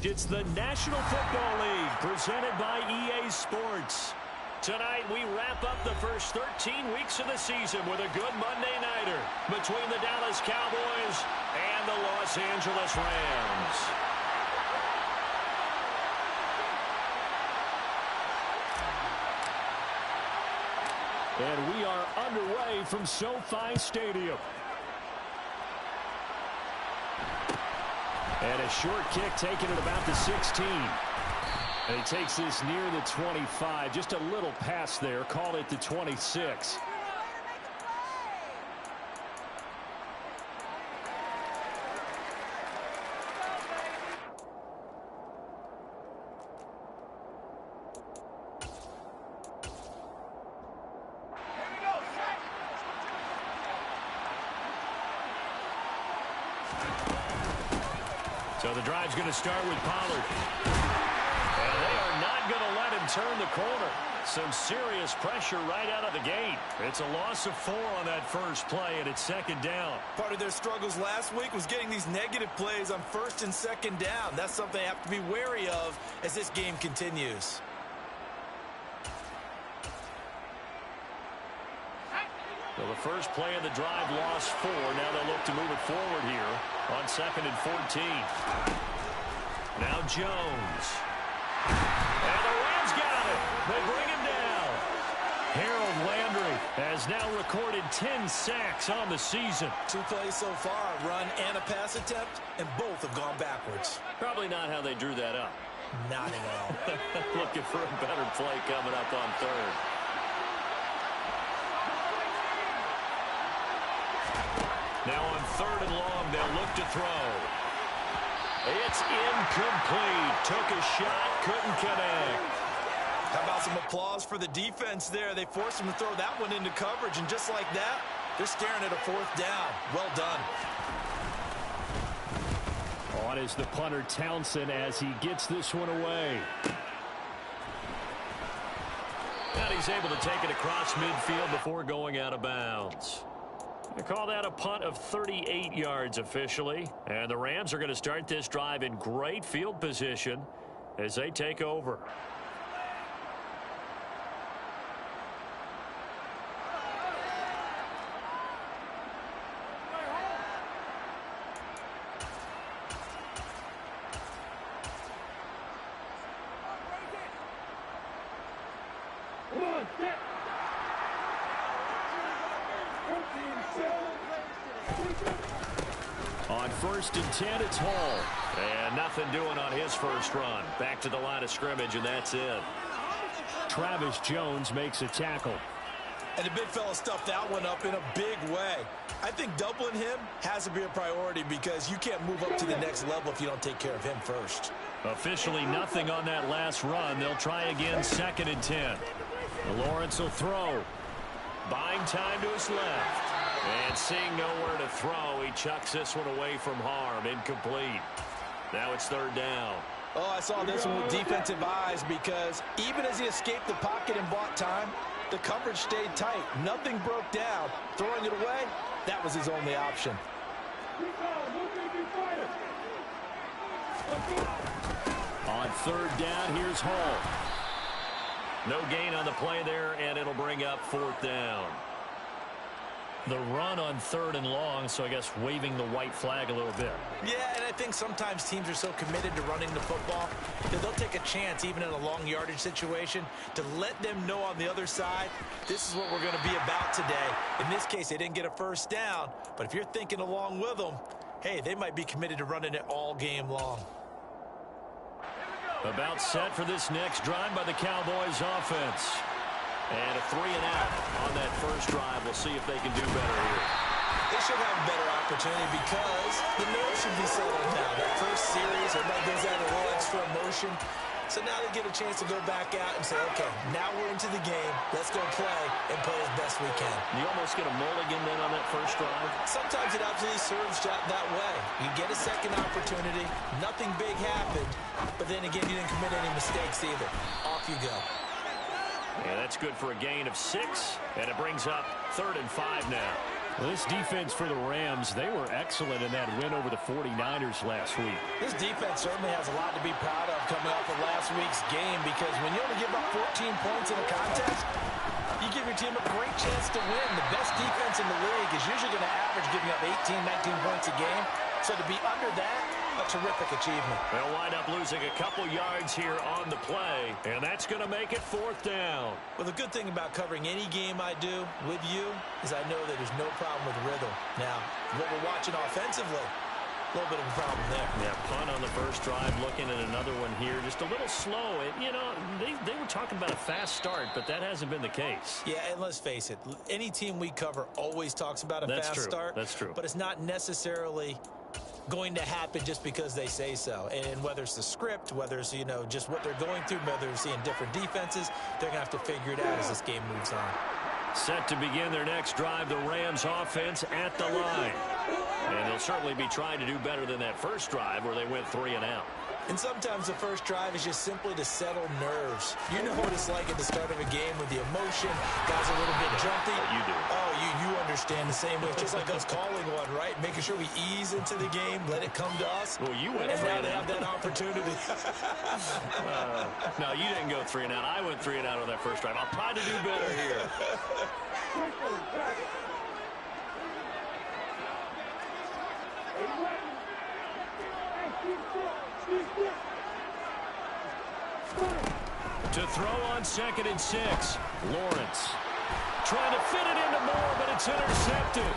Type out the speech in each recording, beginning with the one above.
It's the National Football League presented by EA Sports. Tonight, we wrap up the first 13 weeks of the season with a good Monday nighter between the Dallas Cowboys and the Los Angeles Rams. And we are underway from SoFi Stadium. And a short kick taken at about the 16. And he takes this near the 25. Just a little pass there. Call it the 26. So the drive's going to start with Pollard. And they are not going to let him turn the corner. Some serious pressure right out of the gate. It's a loss of 4 on that first play, and it's second down. Part of their struggles last week was getting these negative plays on first and second down. That's something they have to be wary of as this game continues. Well, the first play of the drive lost 4. Now they'll look to move it forward here on 2nd and 14. Now Jones. And the Rams got it. They bring him down. Harold Landry has now recorded 10 sacks on the season. 2 plays so far, a run and a pass attempt, and both have gone backwards. Probably not how they drew that up. Not at all. Looking for a better play coming up on 3rd. Now on 3rd and long, they'll look to throw. It's incomplete. Took a shot, couldn't connect. How about some applause for the defense there? They forced him to throw that one into coverage, and just like that, they're staring at a 4th down. Well done. On is the punter Townsend as he gets this one away. And he's able to take it across midfield before going out of bounds. They call that a punt of 38 yards officially. And the Rams are going to start this drive in great field position as they take over. On 1st and 10, it's Hall. And nothing doing on his first run. Back to the line of scrimmage, and that's it. Travis Jones makes a tackle. And the big fella stuffed that one up in a big way. I think doubling him has to be a priority because you can't move up to the next level if you don't take care of him first. Officially nothing on that last run. They'll try again 2nd and 10. Lawrence will throw. Buying time to his left. And seeing nowhere to throw, he chucks this one away from harm. Incomplete. Now it's 3rd down. Oh, I saw this one with defensive eyes because even as he escaped the pocket and bought time, the coverage stayed tight. Nothing broke down. Throwing it away, that was his only option. On 3rd down, here's Hall. No gain on the play there, and it'll bring up 4th down. The run on 3rd and long, so I guess waving the white flag a little bit. Yeah, and I think sometimes teams are so committed to running the football that they'll take a chance, even in a long yardage situation, to let them know on the other side, this is what we're going to be about today. In this case, they didn't get a first down, but if you're thinking along with them, hey, they might be committed to running it all game long. About set for this next drive by the Cowboys offense. And a 3-and-out on that first drive. We'll see if they can do better here. They should have a better opportunity because the nerves should be settled now. That first series, everybody goes out a little extra emotion. So now they get a chance to go back out and say, okay, now we're into the game. Let's go play and play as best we can. You almost get a mulligan then on that first drive? Sometimes it absolutely serves that way. You get a second opportunity. Nothing big happened. But then again, you didn't commit any mistakes either. Off you go. And that's good for a gain of 6. And it brings up 3rd and 5 now. Well, this defense for the Rams, they were excellent in that win over the 49ers last week. This defense certainly has a lot to be proud of coming off of last week's game, because when you only give up 14 points in a contest, you give your team a great chance to win. The best defense in the league is usually going to average giving up 18, 19 points a game. So to be under that, a terrific achievement. They'll wind up losing a couple yards here on the play, and that's going to make it 4th down. Well, the good thing about covering any game I do with you is I know that there's no problem with rhythm. Now, what we're watching offensively, a little bit of a problem there. Yeah, punt on the first drive, looking at another one here. Just a little slow. And, you know, they were talking about a fast start, but that hasn't been the case. Yeah, and let's face it, any team we cover always talks about a fast start. That's true. But it's not necessarily going to happen just because they say so. And whether it's the script, whether it's, you know, just what they're going through, whether they're seeing different defenses, they're going to have to figure it out as this game moves on. Set to begin their next drive, the Rams offense at the line. And they'll certainly be trying to do better than that first drive where they went 3 and out. And sometimes the first drive is just simply to settle nerves. You know what it's like at the start of a game with the emotion. Guys a little bit jumpy. You do. Oh, you understand the same way. It's just like us calling one, right? Making sure we ease into the game, let it come to us. Well, you went and 3 now and they out. have that opportunity. No, you didn't go 3 and out. I went 3 and out on that first drive. I'll try to do better here. To throw on 2nd and 6. Lawrence trying to fit it into Moore, but it's intercepted.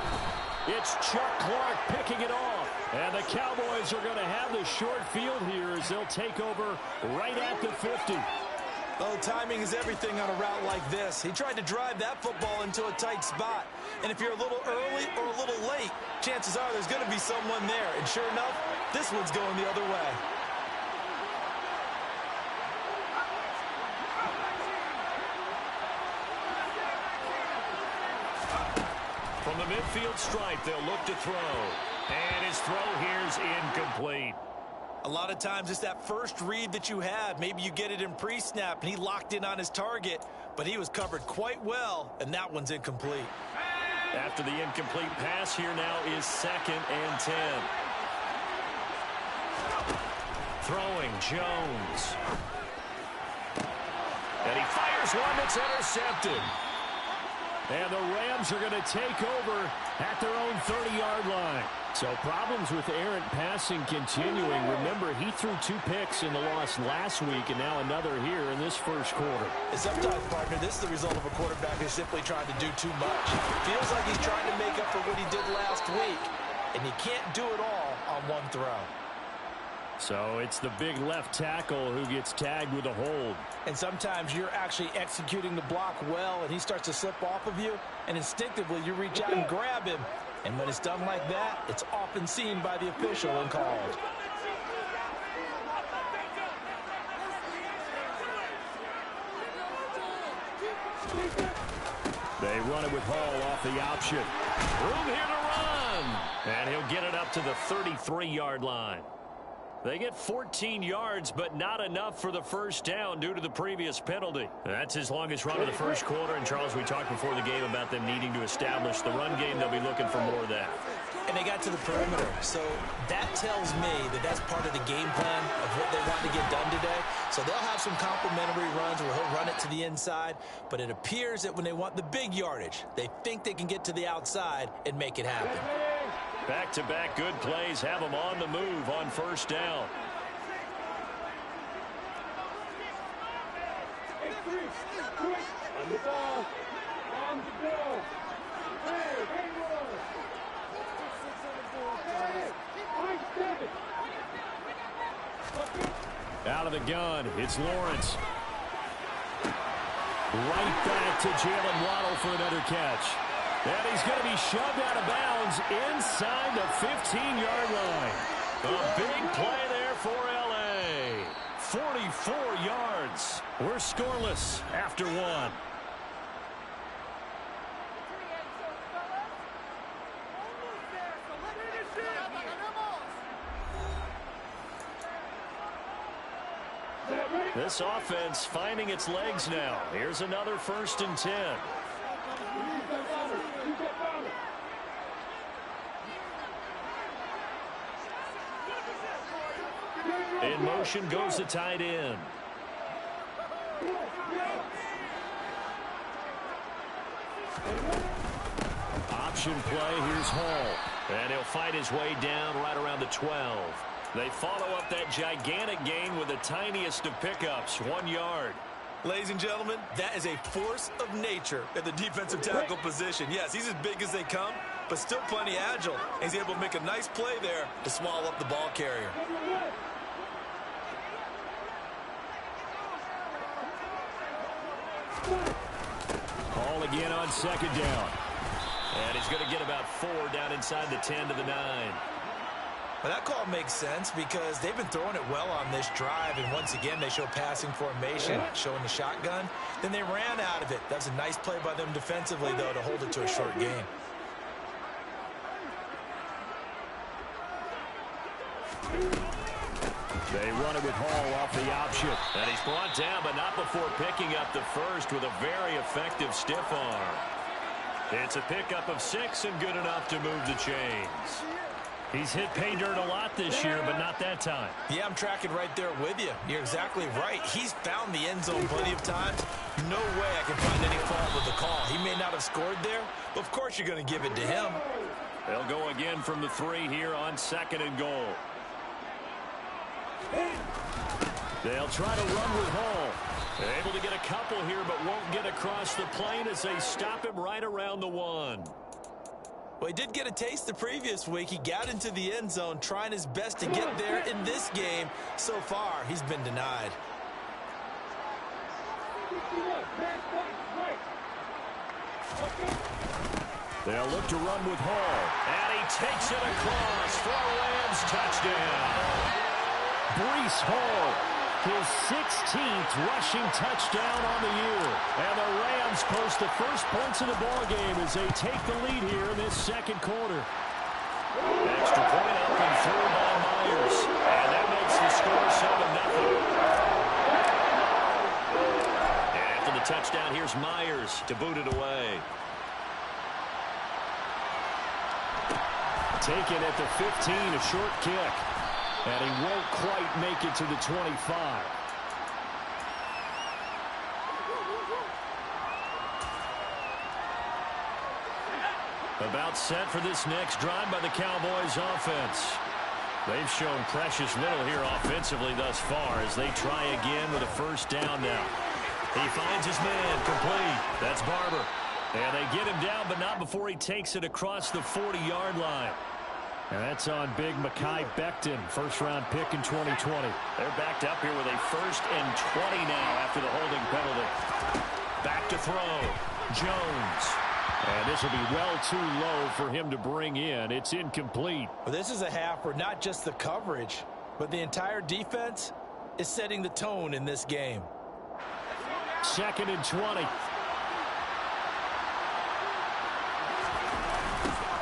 It's Chuck Clark picking it off. And the Cowboys are going to have the short field here as they'll take over right at the 50. Oh, timing is everything on a route like this. He tried to drive that football into a tight spot. And if you're a little early or a little late, chances are there's going to be someone there. And sure enough, this one's going the other way. From the midfield stripe, they'll look to throw. And his throw here's incomplete. A lot of times it's that first read that you have. Maybe you get it in pre-snap, and he locked in on his target, but he was covered quite well, and that one's incomplete. After the incomplete pass, here now is 2nd and 10. Throwing, Jones. And he fires one that's intercepted. And the Rams are going to take over at their own 30-yard line. So problems with errant passing continuing. Remember, he threw 2 picks in the loss last week, and now another here in this first quarter. And sometimes, partner, this is the result of a quarterback who's simply trying to do too much. Feels like he's trying to make up for what he did last week, and he can't do it all on one throw. So it's the big left tackle who gets tagged with a hold. And sometimes you're actually executing the block well, and he starts to slip off of you, and instinctively you reach out and grab him. And when it's done like that, it's often seen by the official and called. They run it with Hall off the option. Room here to run. And he'll get it up to the 33-yard line. They get 14 yards, but not enough for the first down due to the previous penalty. That's his longest run of the first quarter. And, Charles, we talked before the game about them needing to establish the run game. They'll be looking for more of that. And they got to the perimeter. So that tells me that that's part of the game plan of what they want to get done today. So they'll have some complementary runs where he'll run it to the inside. But it appears that when they want the big yardage, they think they can get to the outside and make it happen. Back-to-back good plays have them on the move on first down. On the ball. On the ball. Out of the gun, it's Lawrence. Right back to Jalen Waddle for another catch. And he's going to be shoved out of bounds inside the 15-yard line. A big play there for L.A. 44 yards. We're scoreless after one. This offense finding its legs now. Here's another 1st and 10. In motion goes the tight end. Option play, here's Hall. And he'll fight his way down right around the 12. They follow up that gigantic gain with the tiniest of pickups, 1 yard. Ladies and gentlemen, that is a force of nature at the defensive tackle position. Yes, he's as big as they come, but still plenty agile. He's able to make a nice play there to swallow up the ball carrier. Ball again on second down. And he's going to get about 4 down inside the 10 to the 9. Well, that call makes sense because they've been throwing it well on this drive, and once again, they show passing formation, showing the shotgun. Then they ran out of it. That's a nice play by them defensively, though, to hold it to a short game. They run it with Hall off the option. And he's brought down, but not before picking up the first with a very effective stiff arm. It's a pickup of 6 and good enough to move the chains. He's hit pay dirt a lot this year, but not that time. Yeah, I'm tracking right there with you. You're exactly right. He's found the end zone plenty of times. No way I can find any fault with the call. He may not have scored there, but of course you're going to give it to him. They'll go again from the 3 here on 2nd and goal. They'll try to run with Hall. They're able to get a couple here, but won't get across the plane as they stop him right around the 1. Well, he did get a taste the previous week. He got into the end zone, trying his best to get there in this game. So far, he's been denied. They'll look to run with Hall. And he takes it across for a Rams touchdown. Breece Hall, his 16th rushing touchdown on the year. And the Rams post the first points of the ballgame as they take the lead here in this second quarter. Extra point up and through by Myers. And that makes the score 7-0. And after the touchdown, here's Myers to boot it away. Taken at the 15, a short kick. And he won't quite make it to the 25. About set for this next drive by the Cowboys offense. They've shown precious little here offensively thus far as they try again with a first down now. He finds his man complete. That's Barber. And they get him down, but not before he takes it across the 40-yard line. And that's on big Mekhi Becton, first-round pick in 2020. They're backed up here with a 1st and 20 now after the holding penalty. Back to throw. Jones. And this will be well too low for him to bring in. It's incomplete. Well, this is a half where not just the coverage, but the entire defense is setting the tone in this game. 2nd and 20.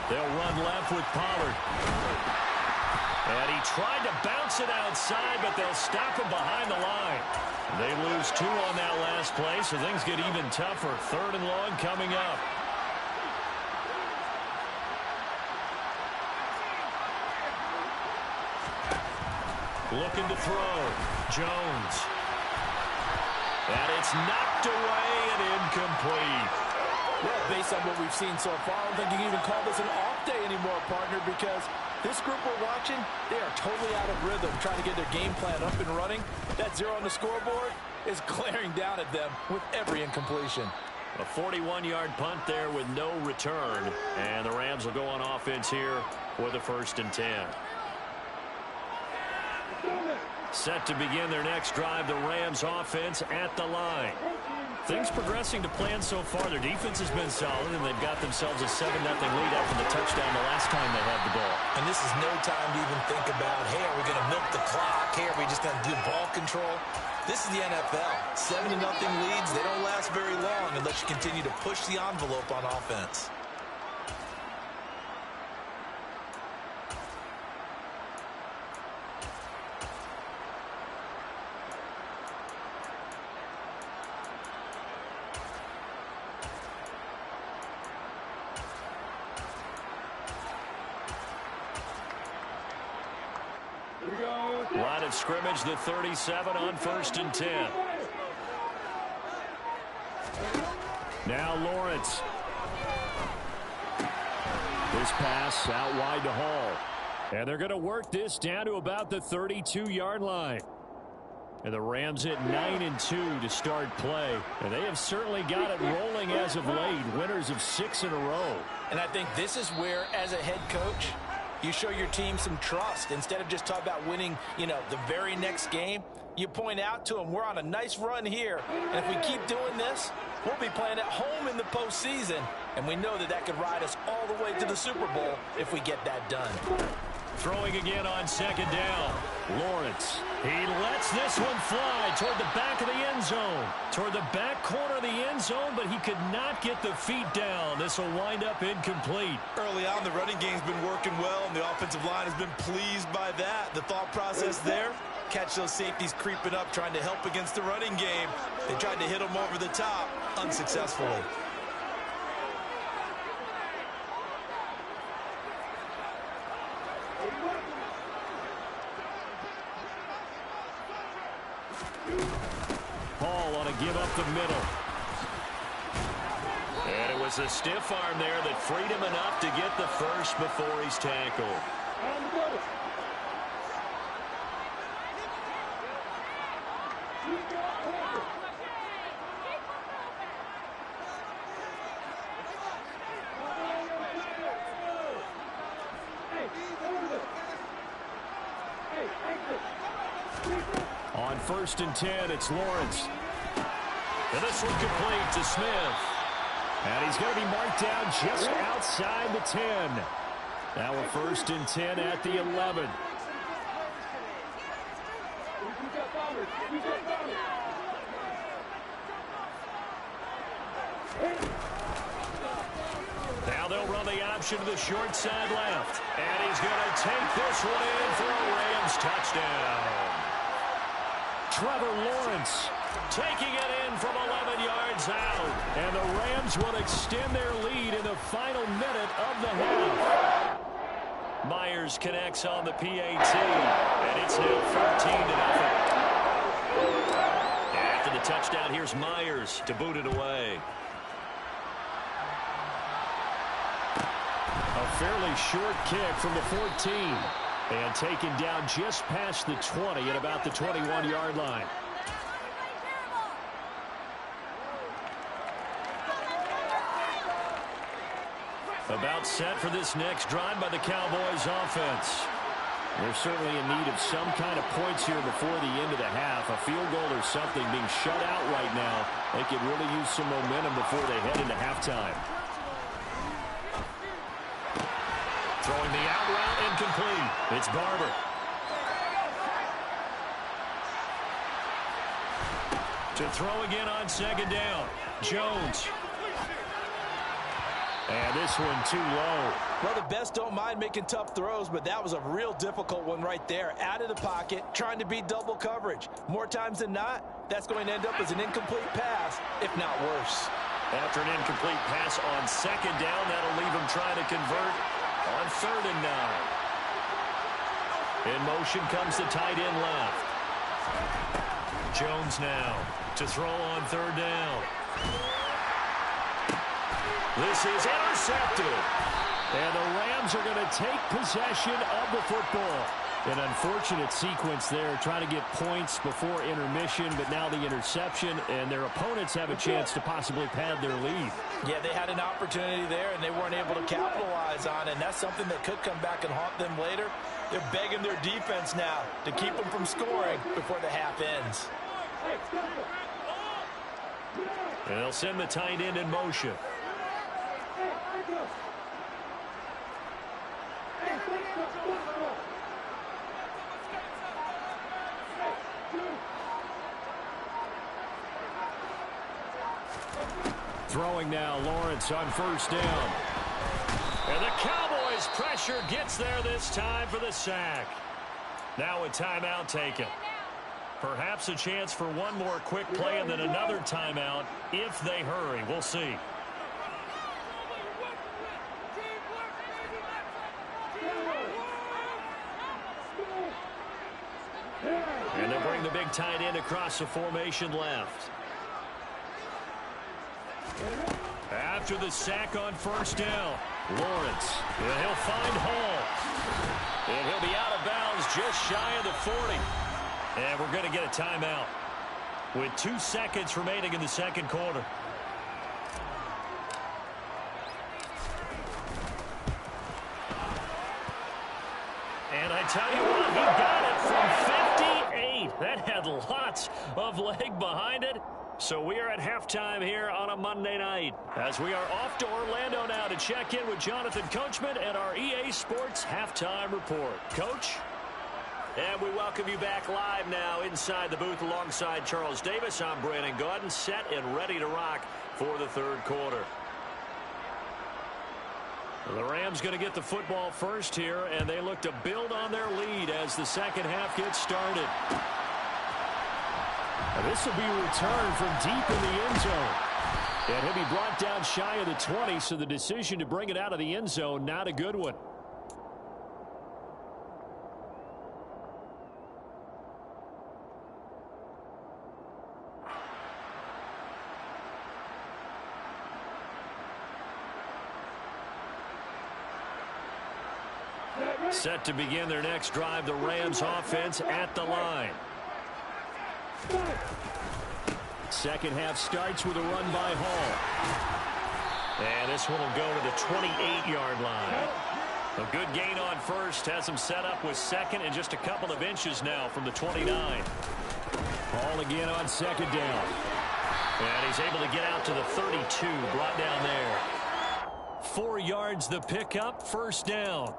They'll run left with Pollard. And he tried to bounce it outside, but they'll stop him behind the line. They lose 2 on that last play, so things get even tougher. 3rd and long coming up. Looking to throw. Jones. And it's knocked away and incomplete. Well, based on what we've seen so far, I don't think you can even call this an off day anymore, partner, because this group we're watching, they are totally out of rhythm, trying to get their game plan up and running. That 0 on the scoreboard is glaring down at them with every incompletion. A 41-yard punt there with no return. And the Rams will go on offense here with a 1st and 10. Set to begin their next drive, the Rams offense at the line. Things progressing to plan so far. Their defense has been solid, and they've got themselves a 7-0 lead after the touchdown the last time they had the ball. And this is no time to even think about, hey, are we going to milk the clock? Hey, are we just going to do ball control? This is the NFL. 7-0 leads, they don't last very long unless you continue to push the envelope on offense. A lot of of scrimmage, the 37 on 1st and 10. Now Lawrence. This pass out wide to Hall. And they're going to work this down to about the 32-yard line. And the Rams at 9-2 to start play. And they have certainly got it rolling as of late. Winners of 6 in a row. And I think this is where, as a head coach, you show your team some trust. Instead of just talking about winning, the very next game, you point out to them, we're on a nice run here. And if we keep doing this, we'll be playing at home in the postseason. And we know that could ride us all the way to the Super Bowl if we get that done. Throwing again on 2nd down. Lawrence. He lets this one fly toward the back of the end zone. Toward the back corner of the end zone, but he could not get the feet down. This will wind up incomplete. Early on, the running game's been working well, and the offensive line has been pleased by that. The thought process there, catch those safeties creeping up, trying to help against the running game. They tried to hit them over the top, unsuccessfully. Paul on a give up the middle. And it was a stiff arm there that freed him enough to get the first before he's tackled. On 1st and 10, it's Lawrence. And this one complete to Smith. And he's going to be marked down just outside the 10. Now we're 1st and 10 at the 11. Now they'll run the option to the short side left. And he's going to take this one in for a Rams touchdown. Trevor Lawrence taking it in from 11 yards out. And the Rams will extend their lead in the final minute of the half. Myers connects on the PAT. And it's now 14-0. After the touchdown, here's Myers to boot it away. A fairly short kick from the 14. And taken down just past the 20 at about the 21-yard line. About set for this next drive by the Cowboys offense. They're certainly in need of some kind of points here before the end of the half. A field goal or something being shut out right now. They could really use some momentum before they head into halftime. Throwing the out route incomplete. It's Barber. To throw again on 2nd down. Jones. And this one too low. Well, the best don't mind making tough throws, but that was a real difficult one right there. Out of the pocket, trying to beat double coverage. More times than not, that's going to end up as an incomplete pass, if not worse. After an incomplete pass on 2nd down, that'll leave him trying to convert on 3rd and 9. In motion comes the tight end left. Jones now to throw on 3rd down. This is intercepted. And the Rams are going to take possession of the football. An unfortunate sequence there, trying to get points before intermission, but now the interception, and their opponents have a chance to possibly pad their lead. Yeah, they had an opportunity there, and they weren't able to capitalize on it, and that's something that could come back and haunt them later. They're begging their defense now to keep them from scoring before the half ends. And they'll send the tight end in motion. Throwing now, Lawrence on 1st down. And the Cowboys' pressure gets there this time for the sack. Now a timeout taken. Perhaps a chance for one more quick play and then another timeout if they hurry. We'll see. And they bring the big tight end across the formation left. After the sack on first down, Lawrence. And he'll find Hall. And he'll be out of bounds just shy of the 40. And we're going to get a timeout with 2 seconds remaining in the second quarter. And I tell you what, he got it from 58. That had lots of leg behind it. So we are at halftime here on a Monday night as we are off to Orlando now to check in with Jonathan Coachman and our EA Sports Halftime Report. Coach? And we welcome you back live now inside the booth alongside Charles Davis. I'm Brandon Gaudin, set and ready to rock for the third quarter. The Rams going to get the football first here, and they look to build on their lead as the second half gets started. Now this will be a return from deep in the end zone. And he'll be brought down shy of the 20, so the decision to bring it out of the end zone, not a good one. Set to begin their next drive, the Rams offense at the line. Second half starts with a run by Hall. And this one will go to the 28-yard line. A good gain on first, has him set up with second and just a couple of inches now from the 29. Hall again on second down. And he's able to get out to the 32, brought down there. 4 yards the pickup, first down.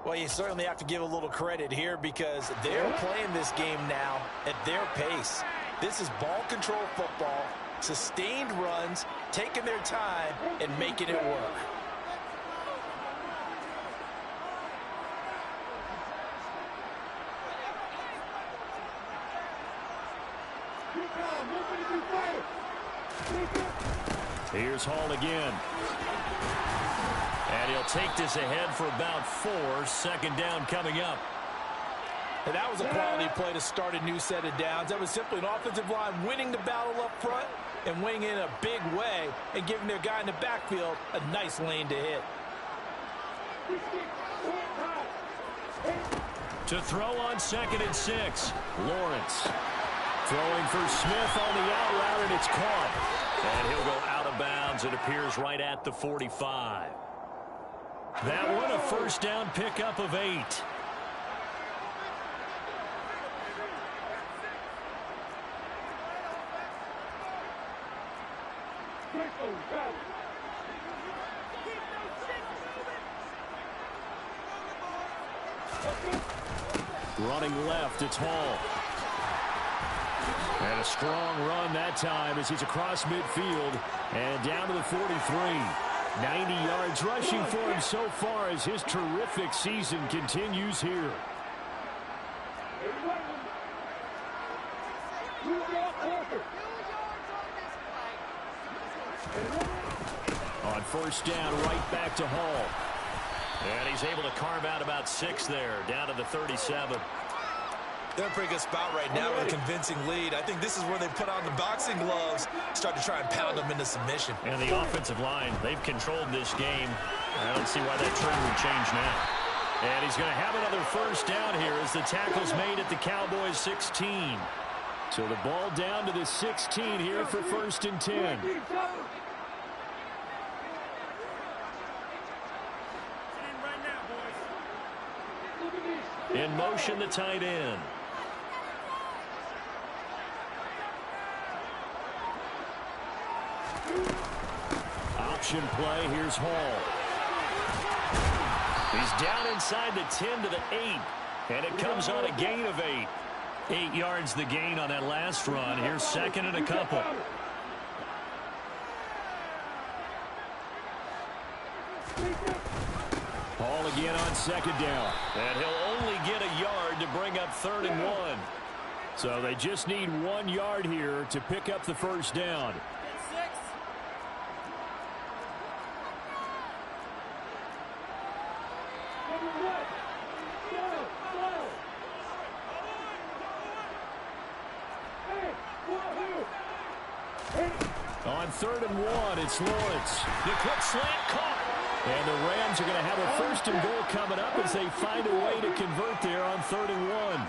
Well, you certainly have to give a little credit here because they're playing this game now at their pace. This is ball control football, sustained runs, taking their time, and making it work. Here's Hall again. And he'll take this ahead for about 4. Second down coming up. And that was a quality play to start a new set of downs. That was simply an offensive line winning the battle up front and winning in a big way and giving their guy in the backfield a nice lane to hit. To throw on 2nd and 6. Lawrence throwing for Smith on the out route, and it's caught. And he'll go out of bounds. It appears right at the 45. That one a first down pickup of 8. Running left, it's Hall. And a strong run that time as he's across midfield and down to the 43. 90 yards rushing for him so far as his terrific season continues here. On first down, right back to Hall. And he's able to carve out about 6 there, down to the 37. They're in a pretty good spot right now with a convincing lead. I think this is where they put on the boxing gloves, start to try and pound them into submission. And the offensive line, they've controlled this game. I don't see why that trend would change now. And he's going to have another first down here as the tackle's made at the Cowboys 16. So the ball down to the 16 here for 1st and 10. In motion, the tight end. Option play, here's Hall. He's down inside the 10 to the 8. And it comes on a gain of 8. 8 yards the gain on that last run. Here's 2nd and a couple. Hall again on 2nd down. And he'll only get a yard to bring up 3rd and 1. So they just need 1 yard here to pick up the first down. On 3rd and 1, it's Lawrence. The quick slant caught. And the Rams are going to have a 1st and goal coming up as they find a way to convert there on 3rd and 1.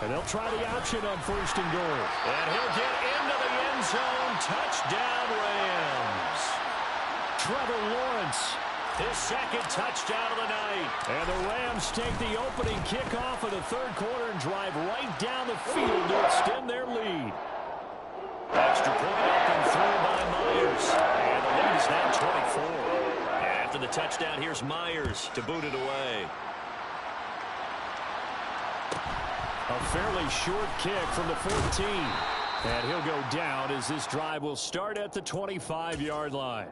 And they'll try the option on 1st and goal. And he'll get into the end zone. Touchdown, Rams. Trevor Lawrence, his 2nd touchdown of the night. And the Rams take the opening kickoff of the 3rd quarter and drive right down the field to extend their lead. Extra point up and through by Myers. And the lead is now 24. After the touchdown, here's Myers to boot it away. A fairly short kick from the 14. And he'll go down as this drive will start at the 25-yard line.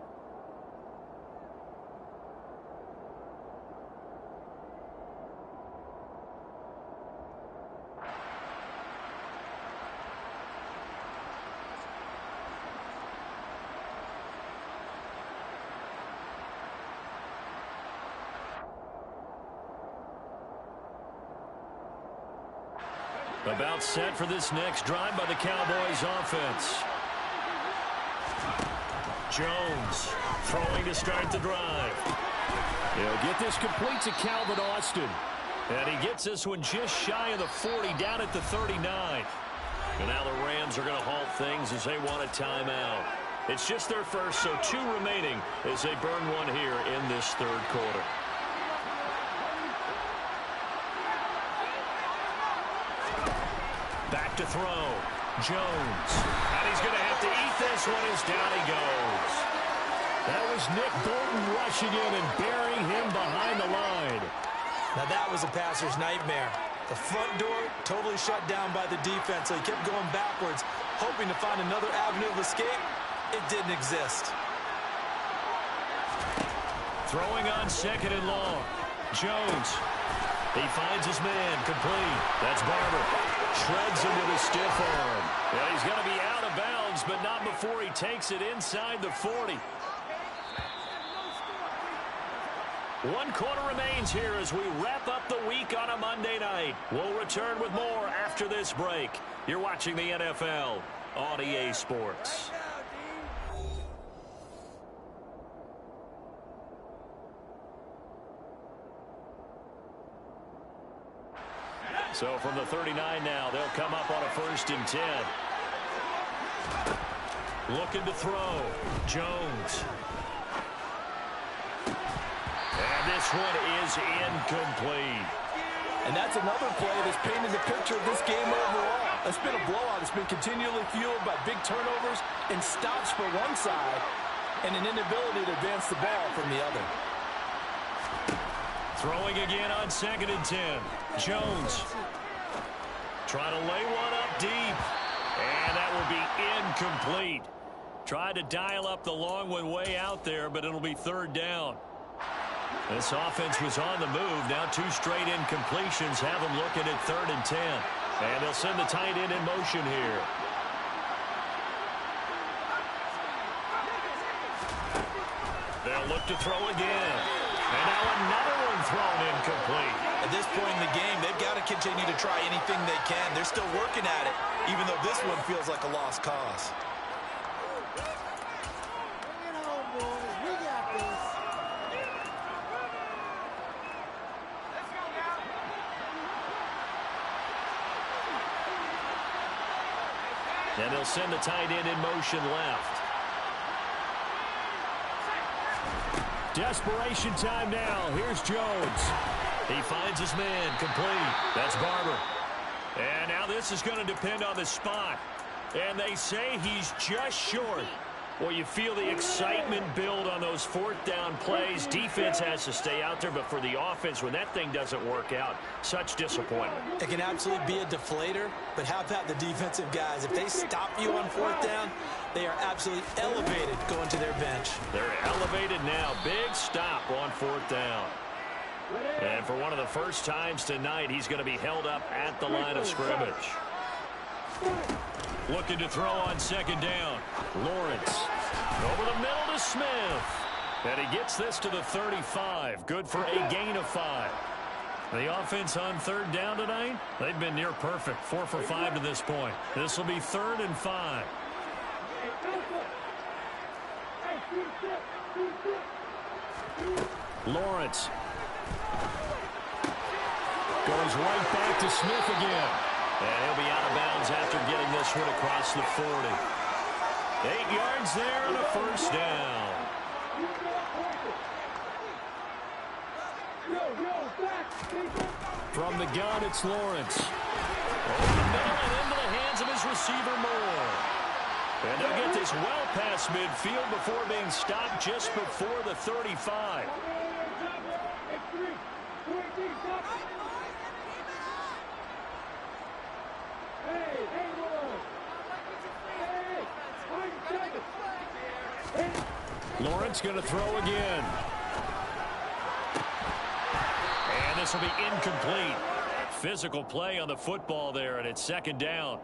About set for this next drive by the Cowboys offense. Jones throwing to start the drive. He'll get this complete to Calvin Austin. And he gets this one just shy of the 40, down at the 39. And now the Rams are going to halt things as they want a timeout. It's just their first, so 2 remaining as they burn one here in this 3rd quarter. Back to throw. Jones. And he's going to have to eat this one as down he goes. That was Nick Bolton rushing in and burying him behind the line. Now that was a passer's nightmare. The front door totally shut down by the defense, so he kept going backwards, hoping to find another avenue of escape. It didn't exist. Throwing on 2nd and long. Jones. He finds his man complete. That's Barber. Shreds him with a stiff arm. Yeah, he's going to be out of bounds, but not before he takes it inside the 40. 1 quarter remains here as we wrap up the week on a Monday night. We'll return with more after this break. You're watching the NFL on EA Sports. So from the 39 now, they'll come up on a 1st and 10. Looking to throw. Jones. And this one is incomplete. And that's another play that's painted the picture of this game overall. It's been a blowout. It's been continually fueled by big turnovers and stops for one side and an inability to advance the ball from the other. Throwing again on 2nd and 10. Jones trying to lay one up deep. And that will be incomplete. Tried to dial up the long one way out there, but it'll be 3rd down. This offense was on the move. Now 2 straight incompletions have them looking at 3rd and 10. And they'll send the tight end in motion here. They'll look to throw again. And now another one thrown incomplete. At this point in the game, they've got to continue to try anything they can. They're still working at it, even though this one feels like a lost cause. Bring it home, boys. We got this. Let's go now. And they'll send the tight end in motion left. Desperation time now. Here's Jones. He finds his man complete. That's Barber. And now this is going to depend on the spot. And they say he's just short. Well, you feel the excitement build on those 4th down plays. Defense has to stay out there, but for the offense, when that thing doesn't work out, such disappointment. It can absolutely be a deflator, but how about the defensive guys? If they stop you on 4th down, they are absolutely elevated going to their bench. They're elevated now. Big stop on 4th down. And for one of the first times tonight, he's going to be held up at the line of scrimmage. Looking to throw on 2nd down. Lawrence over the middle to Smith. And he gets this to the 35. Good for a gain of 5. The offense on third down tonight, they've been near perfect. 4 for 5 to this point. This will be 3rd and 5. Lawrence goes right back to Smith again. And he'll be out of bounds after getting this one across the 40. 8 yards there and a first down. From the gun, it's Lawrence. Over the middle and into the hands of his receiver, Moore. And they'll get this well past midfield before being stopped just before the 35. Lawrence going to throw again. And this will be incomplete. Physical play on the football there, and it's 2nd down.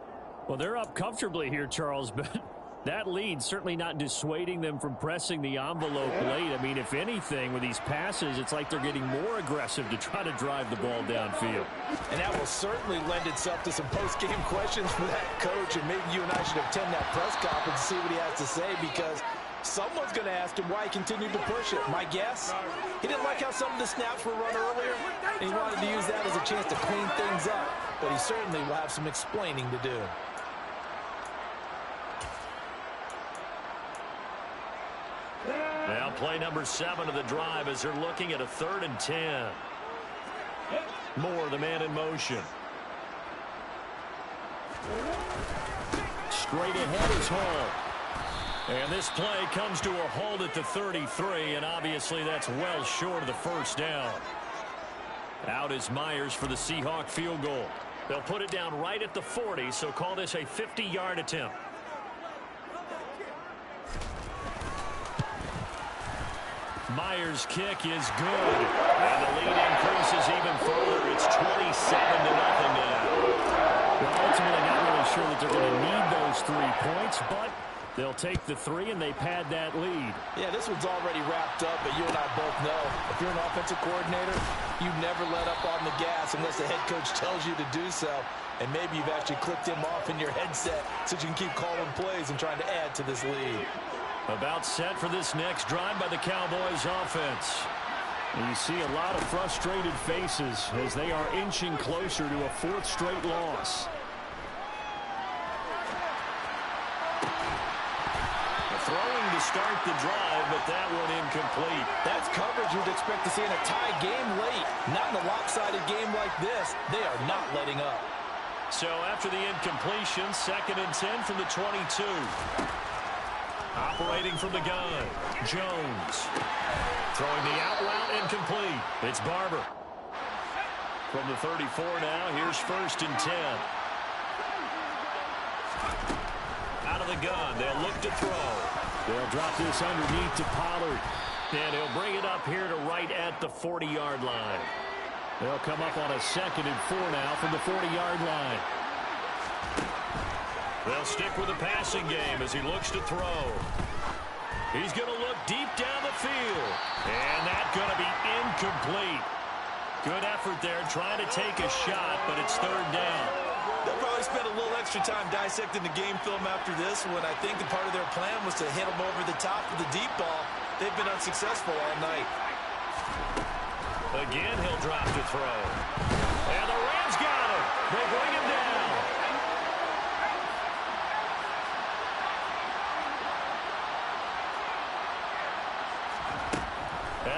Well, they're up comfortably here, Charles, but that lead certainly not dissuading them from pressing the envelope late. I mean, if anything, with these passes, it's like they're getting more aggressive to try to drive the ball downfield. And that will certainly lend itself to some post-game questions for that coach, and maybe you and I should attend that press conference and see what he has to say, because someone's going to ask him why he continued to push it. My guess, he didn't like how some of the snaps were run earlier, and he wanted to use that as a chance to clean things up. But he certainly will have some explaining to do. Now play number 7 of the drive as they're looking at a 3rd and 10. Moore, the man in motion. Straight ahead is Hall. And this play comes to a halt at the 33, and obviously that's well short of the first down. Out is Myers for the Seahawk field goal. They'll put it down right at the 40, so call this a 50-yard attempt. Myers' kick is good. And the lead increases even further. It's 27-0 now. Well, ultimately, not really sure that they're going to need those 3 points, but they'll take the 3 and they pad that lead. Yeah, this one's already wrapped up, but you and I both know if you're an offensive coordinator, you never let up on the gas unless the head coach tells you to do so. And maybe you've actually clicked him off in your headset so you can keep calling plays and trying to add to this lead. About set for this next drive by the Cowboys offense. And you see a lot of frustrated faces as they are inching closer to a 4th straight loss. Throwing to start the drive, but that one incomplete. That's coverage you'd expect to see in a tie game late. Not in a lopsided game like this. They are not letting up. So after the incompletion, 2nd and 10 from the 22. Operating from the gun, Jones. Throwing the out route, incomplete. It's Barber. From the 34 now, here's 1st and 10. Out of the gun, they'll look to throw. They'll drop this underneath to Pollard. And he'll bring it up here to right at the 40-yard line. They'll come up on a 2nd and 4 now from the 40-yard line. They'll stick with the passing game as he looks to throw. He's going to look deep down the field. And that's going to be incomplete. Good effort there trying to take a shot, but it's 3rd down. They'll probably spend a little extra time dissecting the game film after this when I think the part of their plan was to hit them over the top of the deep ball. They've been unsuccessful all night. Again, he'll drop to throw. And the Rams got him. They bring him down.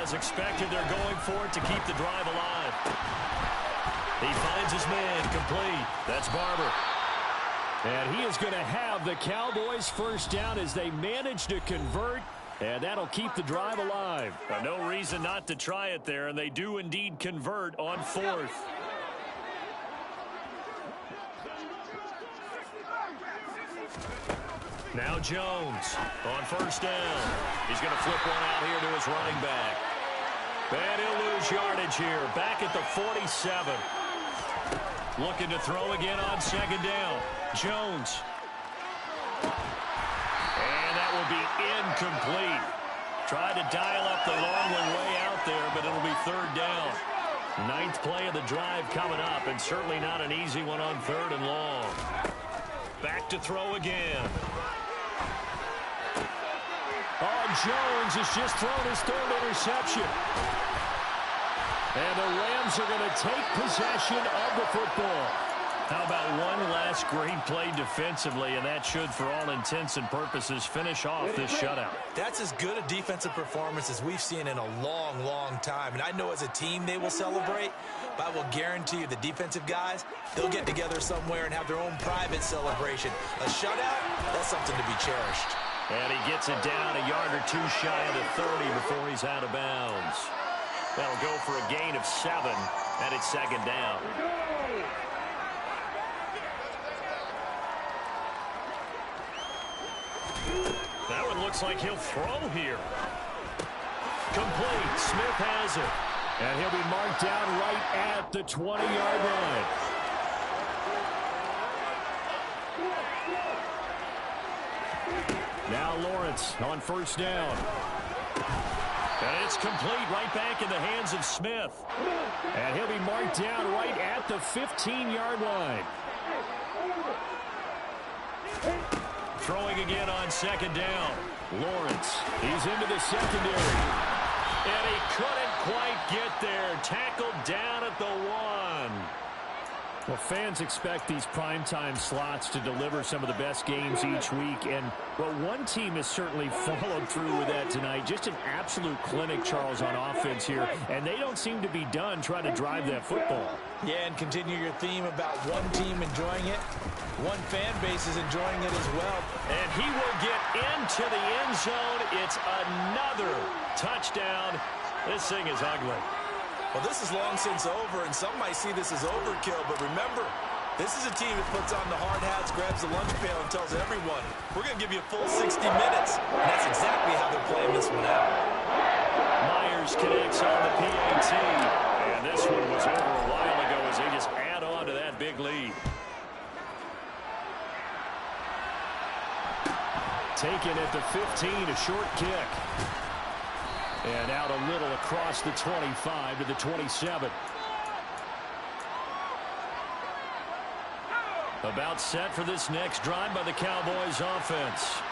As expected, they're going for it to keep the drive alive. He finds his man, complete. That's Barber. And he is going to have the Cowboys' first down as they manage to convert, and that'll keep the drive alive. No reason not to try it there, and they do indeed convert on 4th. Now Jones on 1st down. He's going to flip one out here to his running back. And he'll lose yardage here, back at the 47. Looking to throw again on 2nd down. Jones. And that will be incomplete. Tried to dial up the long one way out there, but it'll be third down. Ninth play of the drive coming up, and certainly not an easy one on third and long. Back to throw again. Oh, Jones has just thrown his third interception. And the Rams are going to take possession of the football. How about one last great play defensively, and that should, for all intents and purposes, finish off this shutout. That's as good a defensive performance as we've seen in a long, long time. And I know as a team they will celebrate, but I will guarantee you the defensive guys, they'll get together somewhere and have their own private celebration. A shutout, that's something to be cherished. And he gets it down a yard or two shy of the 30 before he's out of bounds. That'll go for a gain of 7, and it's second down. That one looks like he'll throw here. Complete. Smith has it. And he'll be marked down right at the 20-yard line. Now Lawrence on first down. And it's complete right back in the hands of Smith. And he'll be marked down right at the 15-yard line. Throwing again on second down. Lawrence, he's into the secondary. And he couldn't quite get there. Tackled down at the 1. Well, fans expect these primetime slots to deliver some of the best games each week. And, well, one team has certainly followed through with that tonight. Just an absolute clinic, Charles, on offense here. And they don't seem to be done trying to drive that football. Yeah, and continue your theme about one team enjoying it. One fan base is enjoying it as well. And he will get into the end zone. It's another touchdown. This thing is ugly. Well, this is long since over, and some might see this as overkill. But remember, this is a team that puts on the hard hats, grabs the lunch pail, and tells everyone, we're going to give you a full 60 minutes. And that's exactly how they're playing this one out. Myers connects on the PAT. And this one was over a while ago as they just add on to that big lead. Taken at the 15, a short kick. And out a little across the 25 to the 27. About set for this next drive by the Cowboys offense.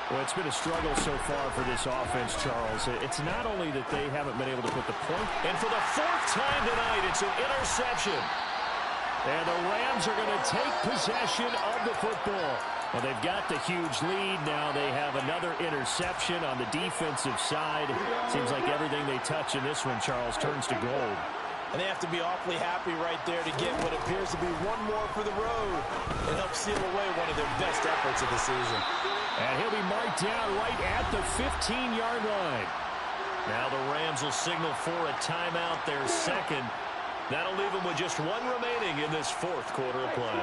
Well, it's been a struggle so far for this offense, Charles. It's not only that they haven't been able to put the point. And for the 4th time tonight, it's an interception. And the Rams are going to take possession of the football. Well, they've got the huge lead. Now they have another interception on the defensive side. Seems like everything they touch in this one, Charles, turns to gold. And they have to be awfully happy right there to get what appears to be one more for the road and help seal away one of their best efforts of the season. And he'll be marked down right at the 15-yard line. Now the Rams will signal for a timeout, their second. That'll leave them with just one remaining in this 4th quarter of play.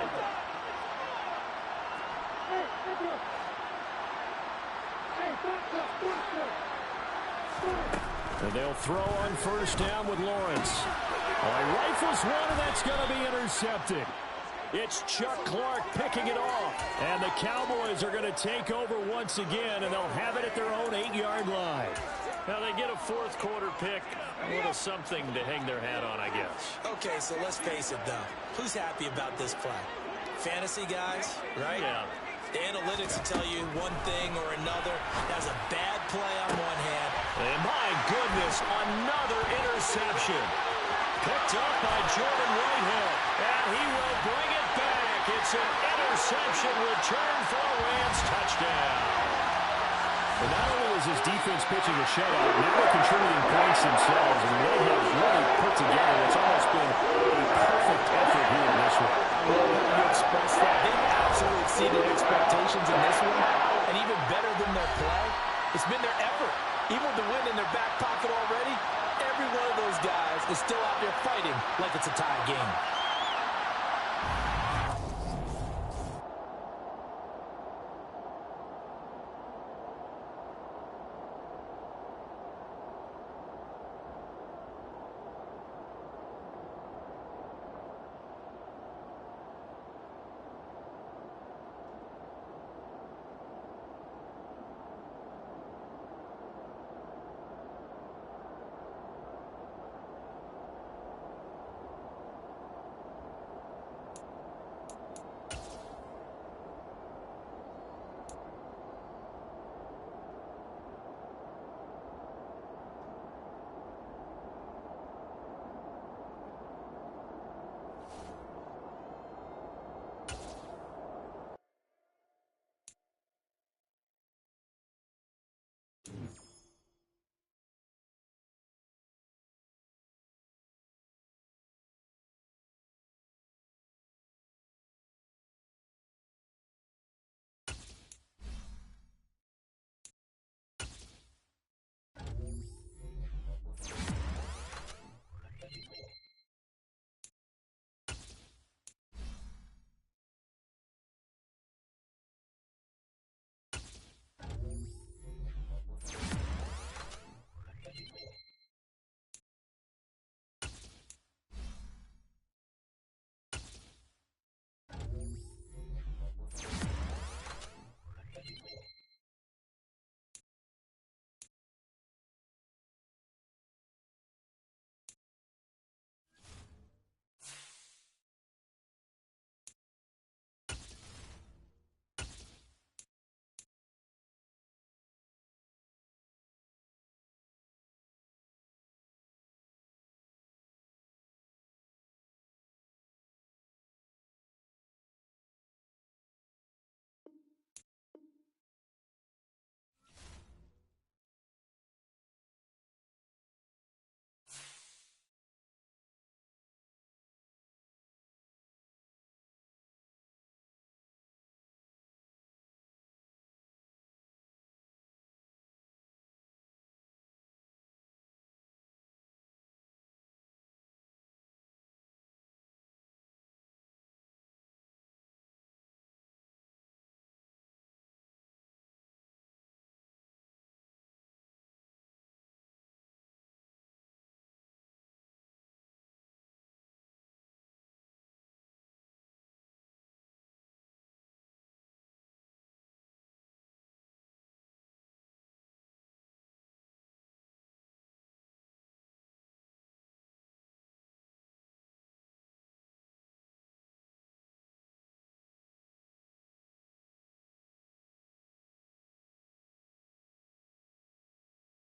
And they'll throw on first down with Lawrence. Well, he rifles one, and that's going to be intercepted. It's Chuck Clark picking it off. And the Cowboys are going to take over once again, and they'll have it at their own 8-yard line. Now they get a 4th quarter pick. A little something to hang their hat on, I guess. Okay, so let's face it, though. Who's happy about this play? Fantasy guys, right? Yeah. The analytics will tell you one thing or another. That's a bad play on one hand. And my goodness, another interception. Picked up by Jordan Whitehead. And he will bring it back. It's an interception return for a Rams touchdown. And not only is his defense pitching a shutout, now they're contributing points themselves. And they have really put together what's almost been a perfect effort here in this one. I love how you express that. They've absolutely exceeded expectations in this one. And even better than their play, it's been their effort. Even with the win in their back pocket already, every one of those guys is still out there fighting like it's a tie game.